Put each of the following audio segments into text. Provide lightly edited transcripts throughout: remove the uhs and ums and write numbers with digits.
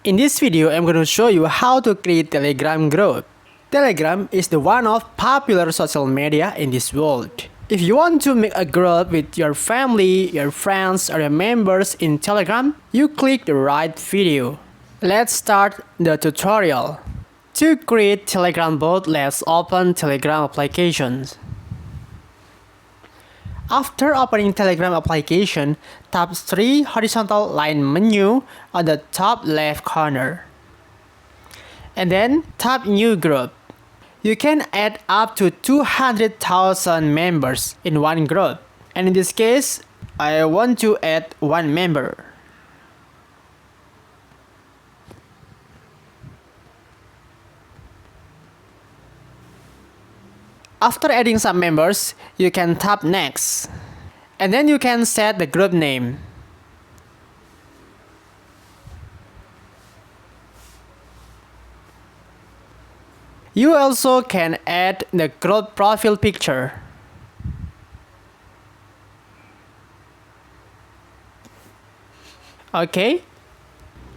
In this video, I'm going to show you how to create Telegram group. Telegram is the one of popular social media in this world. If you want to make a group with your family, your friends, or your members in Telegram, you click the right video. Let's start the tutorial. To create Telegram bot, let's open Telegram applications. After opening Telegram application, tap 3 horizontal line menu on the top left corner. And then tap New Group. You can add up to 200,000 members in one group. And in this case, I want to add one member. After adding some members, you can tap Next. And then you can set the group name. You also can add the group profile picture. Okay.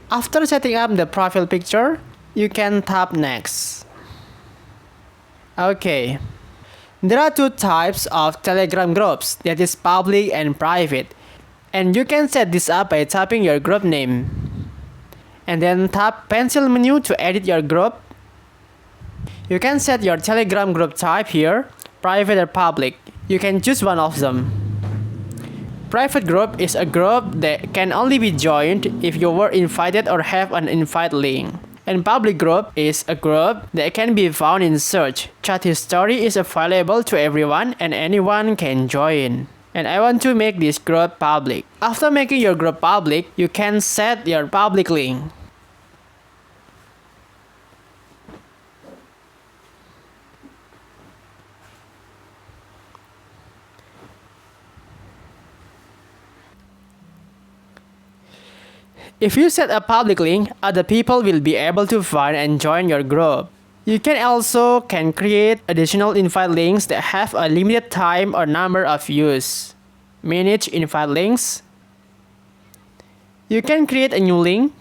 After setting up the profile picture, you can tap Next. Okay. There are two types of Telegram groups, that is public and private. And you can set this up by tapping your group name. And then tap pencil menu to edit your group. You can set your Telegram group type here, private or public. You can choose one of them. Private group is a group that can only be joined if you were invited or have an invite link. And public group is a group that can be found in search. Chat history is available to everyone and anyone can join. And I want to make this group public. After making your group public, you can set your public link. If you set a public link, other people will be able to find and join your group. You can also create additional invite links that have a limited time or number of use. Manage invite links. You can create a new link.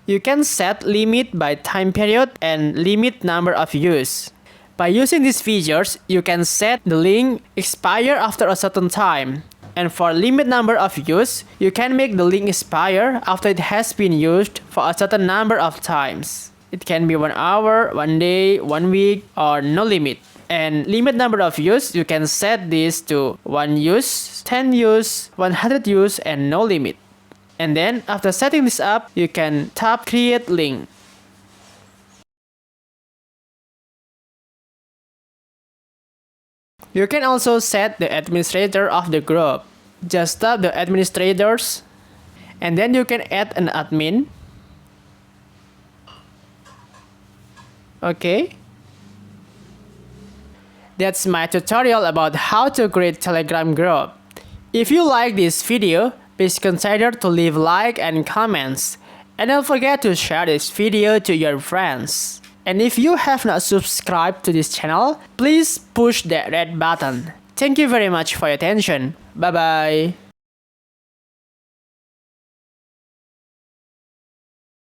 You can set limit by time period and limit number of use. By using these features, you can set the link expire after a certain time. And for limit number of use, you can make the link expire after it has been used for a certain number of times. It can be 1 hour, 1 day, 1 week, or no limit. And limit number of use, you can set this to 1 use, 10 use, 100 use, and no limit. And then after setting this up, you can tap create link. You can also set the administrator of the group. Just tap the administrators, and then you can add an admin. Okay. That's my tutorial about how to create Telegram group. If you like this video, please consider to leave like and comments. And don't forget to share this video to your friends. And if you have not subscribed to this channel, please push that red button. Thank you very much for your attention. Bye bye.